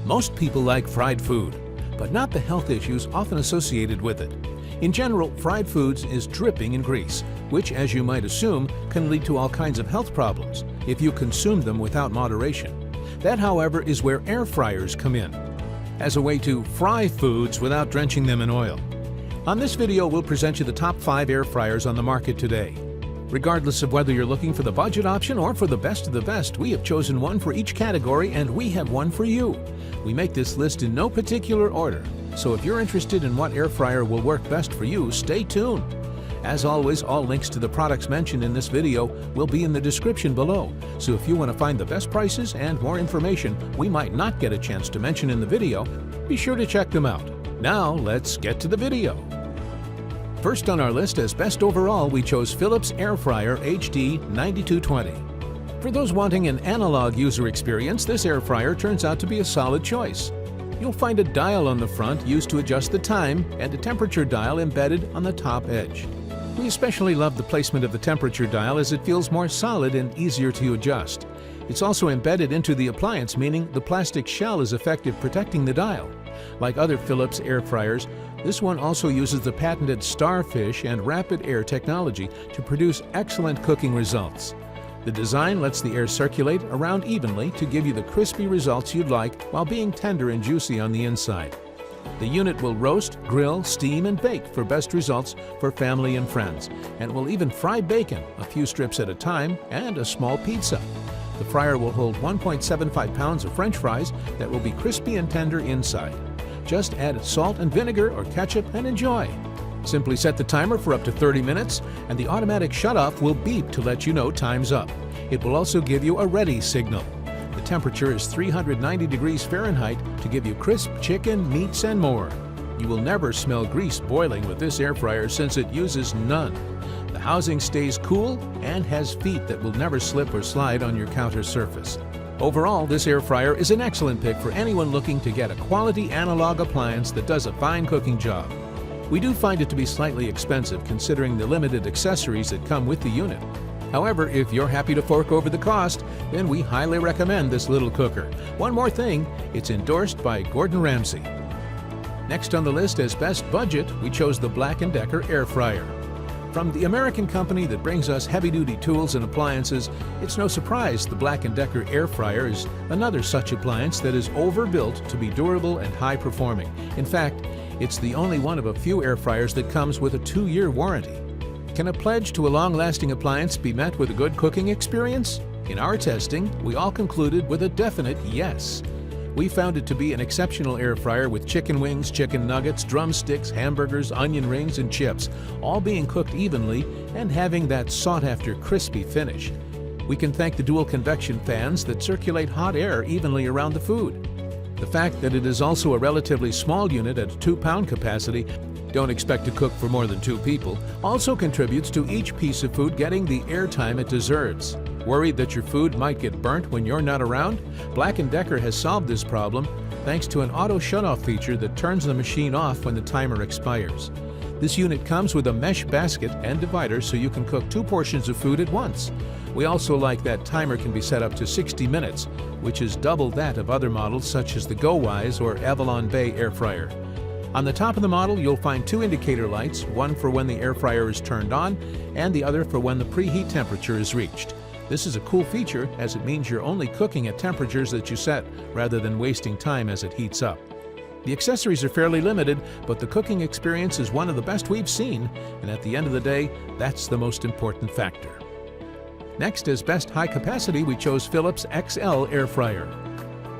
Most people like fried food, but not the health issues often associated with it. In general, fried foods is dripping in grease, which, as you might assume, can lead to all kinds of health problems if you consume them without moderation. That, however, is where air fryers come in, as a way to fry foods without drenching them in oil. On this video, we'll present you the top 5 air fryers on the market today. Regardless of whether you're looking for the budget option or for the best of the best, we have chosen one for each category, and we have one for you. We make this list in no particular order, so if you're interested in what air fryer will work best for you, stay tuned. As always, all links to the products mentioned in this video will be in the description below, so if you want to find the best prices and more information we might not get a chance to mention in the video, be sure to check them out. Now, let's get to the video. First on our list as best overall, we chose Philips Air Fryer HD 9220. For those wanting an analog user experience, this air fryer turns out to be a solid choice. You'll find a dial on the front used to adjust the time and a temperature dial embedded on the top edge. We especially love the placement of the temperature dial as it feels more solid and easier to adjust. It's also embedded into the appliance, meaning the plastic shell is effective protecting the dial. Like other Philips air fryers, this one also uses the patented Starfish and Rapid Air technology to produce excellent cooking results. The design lets the air circulate around evenly to give you the crispy results you'd like while being tender and juicy on the inside. The unit will roast, grill, steam, and bake for best results for family and friends, and will even fry bacon, a few strips at a time, and a small pizza. The fryer will hold 1.75 pounds of French fries that will be crispy and tender inside. Just add salt and vinegar or ketchup and enjoy. Simply set the timer for up to 30 minutes, and the automatic shutoff will beep to let you know time's up. It will also give you a ready signal. The temperature is 390 degrees Fahrenheit to give you crisp chicken, meats, and more. You will never smell grease boiling with this air fryer since it uses none. The housing stays cool and has feet that will never slip or slide on your counter surface. Overall, this air fryer is an excellent pick for anyone looking to get a quality analog appliance that does a fine cooking job. We do find it to be slightly expensive considering the limited accessories that come with the unit. However, if you're happy to fork over the cost, then we highly recommend this little cooker. One more thing, it's endorsed by Gordon Ramsay. Next on the list as best budget, we chose the BLACK+DECKER Air Fryer. From the American company that brings us heavy-duty tools and appliances, it's no surprise the BLACK+DECKER Air Fryer is another such appliance that is overbuilt to be durable and high-performing. In fact, it's the only one of a few air fryers that comes with a 2-year warranty. Can a pledge to a long-lasting appliance be met with a good cooking experience? In our testing, we all concluded with a definite yes. We found it to be an exceptional air fryer with chicken wings, chicken nuggets, drumsticks, hamburgers, onion rings, and chips, all being cooked evenly and having that sought-after crispy finish. We can thank the dual convection fans that circulate hot air evenly around the food. The fact that it is also a relatively small unit at a 2-pound capacity, don't expect to cook for more than 2 people, also contributes to each piece of food getting the airtime it deserves. Worried that your food might get burnt when you're not around? BLACK+DECKER has solved this problem thanks to an auto shutoff feature that turns the machine off when the timer expires. This unit comes with a mesh basket and divider so you can cook 2 portions of food at once. We also like that timer can be set up to 60 minutes, which is double that of other models such as the GoWise or Avalon Bay air fryer. On the top of the model, you'll find 2 indicator lights, one for when the air fryer is turned on and the other for when the preheat temperature is reached. This is a cool feature as it means you're only cooking at temperatures that you set rather than wasting time as it heats up. The accessories are fairly limited, but the cooking experience is one of the best we've seen, and at the end of the day, that's the most important factor. Next, as best high capacity, we chose Philips XL Air Fryer.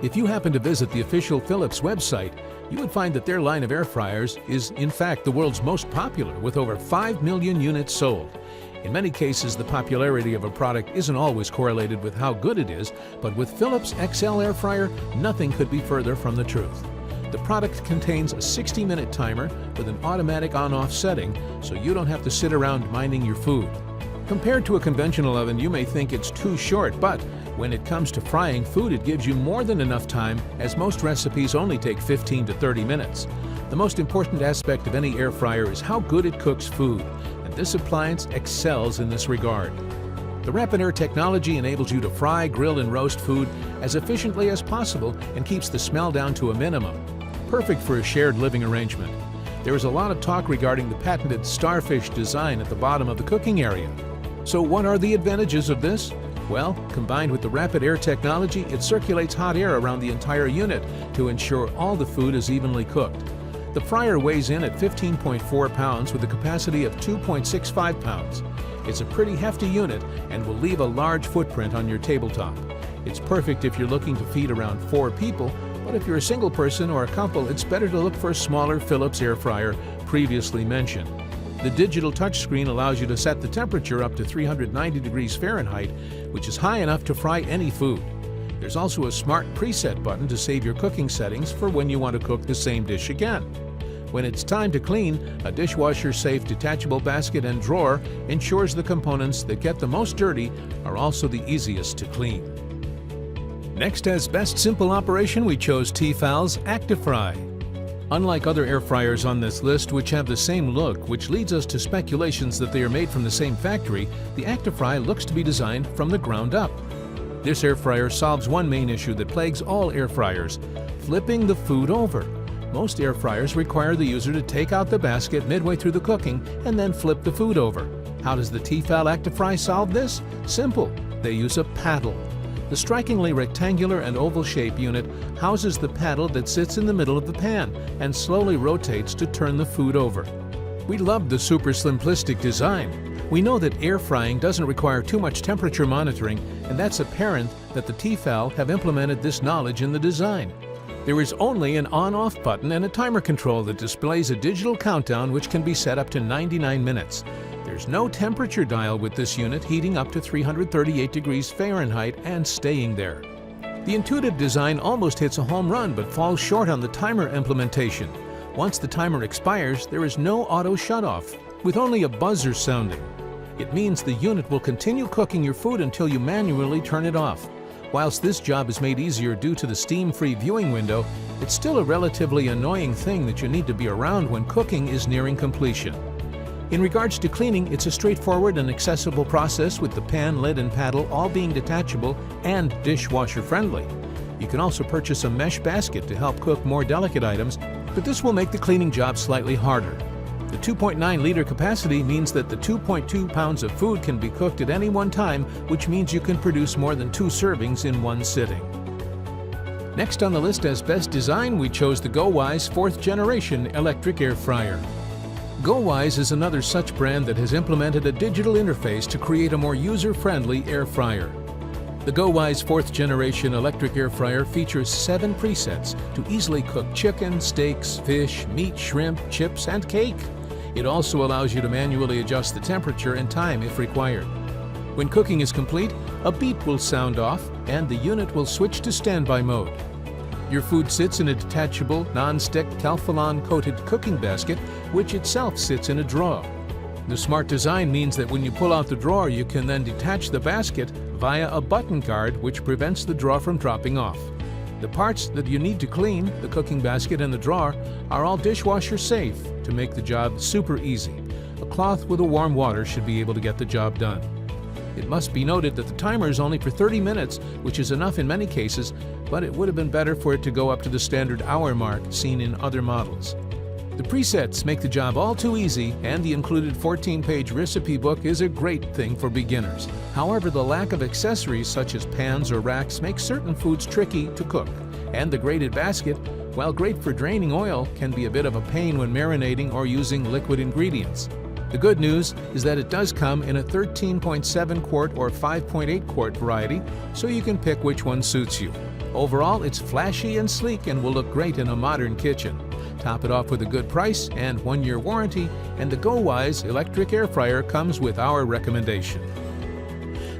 If you happen to visit the official Philips website, you would find that their line of air fryers is in fact the world's most popular, with over 5 million units sold. In many cases, the popularity of a product isn't always correlated with how good it is, but with Philips XL Air Fryer, nothing could be further from the truth. The product contains a 60-minute timer with an automatic on-off setting, so you don't have to sit around minding your food. Compared to a conventional oven, you may think it's too short, but when it comes to frying food, it gives you more than enough time, as most recipes only take 15 to 30 minutes. The most important aspect of any air fryer is how good it cooks food, and this appliance excels in this regard. The rapid air technology enables you to fry, grill, and roast food as efficiently as possible and keeps the smell down to a minimum. Perfect for a shared living arrangement. There is a lot of talk regarding the patented starfish design at the bottom of the cooking area. So what are the advantages of this? Well, combined with the rapid air technology, it circulates hot air around the entire unit to ensure all the food is evenly cooked. The fryer weighs in at 15.4 pounds with a capacity of 2.65 pounds. It's a pretty hefty unit and will leave a large footprint on your tabletop. It's perfect if you're looking to feed around 4 people, but if you're a single person or a couple, it's better to look for a smaller Philips air fryer previously mentioned. The digital touchscreen allows you to set the temperature up to 390 degrees Fahrenheit, which is high enough to fry any food. There's also a smart preset button to save your cooking settings for when you want to cook the same dish again. When it's time to clean, a dishwasher-safe detachable basket and drawer ensures the components that get the most dirty are also the easiest to clean. Next, as best simple operation, we chose Tefal's Actifry. Unlike other air fryers on this list, which have the same look, which leads us to speculations that they are made from the same factory, the Actifry looks to be designed from the ground up. This air fryer solves one main issue that plagues all air fryers: flipping the food over. Most air fryers require the user to take out the basket midway through the cooking and then flip the food over. How does the Tefal Actifry solve this? Simple. They use a paddle. The strikingly rectangular and oval shape unit houses the paddle that sits in the middle of the pan and slowly rotates to turn the food over. We love the super simplistic design. We know that air frying doesn't require too much temperature monitoring, and that's apparent that the Tefal have implemented this knowledge in the design. There is only an on-off button and a timer control that displays a digital countdown which can be set up to 99 minutes. There's no temperature dial with this unit, heating up to 338 degrees Fahrenheit and staying there. The intuitive design almost hits a home run but falls short on the timer implementation. Once the timer expires, there is no auto shutoff, with only a buzzer sounding. It means the unit will continue cooking your food until you manually turn it off. Whilst this job is made easier due to the steam-free viewing window, it's still a relatively annoying thing that you need to be around when cooking is nearing completion. In regards to cleaning, it's a straightforward and accessible process with the pan, lid, and paddle all being detachable and dishwasher-friendly. You can also purchase a mesh basket to help cook more delicate items, but this will make the cleaning job slightly harder. The 2.9-liter capacity means that the 2.2 pounds of food can be cooked at any one time, which means you can produce more than 2 servings in one sitting. Next on the list as best design, we chose the GoWise 4th generation electric air fryer. GoWise is another such brand that has implemented a digital interface to create a more user-friendly air fryer. The GoWise 4th generation electric air fryer features 7 presets to easily cook chicken, steaks, fish, meat, shrimp, chips, and cake. It also allows you to manually adjust the temperature and time if required. When cooking is complete, a beep will sound off and the unit will switch to standby mode. Your food sits in a detachable, non-stick Teflon-coated cooking basket, which itself sits in a drawer. The smart design means that when you pull out the drawer, you can then detach the basket via a button guard, which prevents the drawer from dropping off. The parts that you need to clean, the cooking basket and the drawer, are all dishwasher safe to make the job super easy. A cloth with a warm water should be able to get the job done. It must be noted that the timer is only for 30 minutes, which is enough in many cases, but it would have been better for it to go up to the standard hour mark seen in other models. The presets make the job all too easy, and the included 14-page recipe book is a great thing for beginners. However, the lack of accessories such as pans or racks makes certain foods tricky to cook, and the grated basket, while great for draining oil, can be a bit of a pain when marinating or using liquid ingredients. The good news is that it does come in a 13.7 quart or 5.8 quart variety, so you can pick which one suits you. Overall, it's flashy and sleek and will look great in a modern kitchen. Top it off with a good price and 1-year warranty, and the GoWise electric air fryer comes with our recommendation.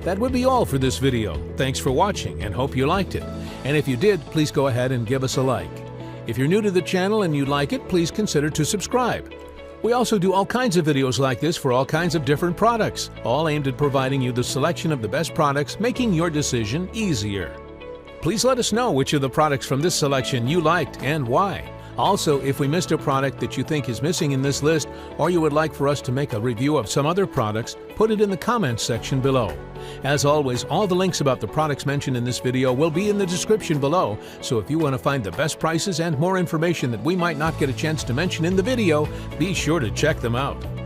That would be all for this video. Thanks for watching and hope you liked it. And if you did, please go ahead and give us a like. If you're new to the channel and you like it, please consider to subscribe. We also do all kinds of videos like this for all kinds of different products, all aimed at providing you the selection of the best products, making your decision easier. Please let us know which of the products from this selection you liked and why. Also, if we missed a product that you think is missing in this list, or you would like for us to make a review of some other products, put it in the comments section below. As always, all the links about the products mentioned in this video will be in the description below, so if you want to find the best prices and more information that we might not get a chance to mention in the video, be sure to check them out.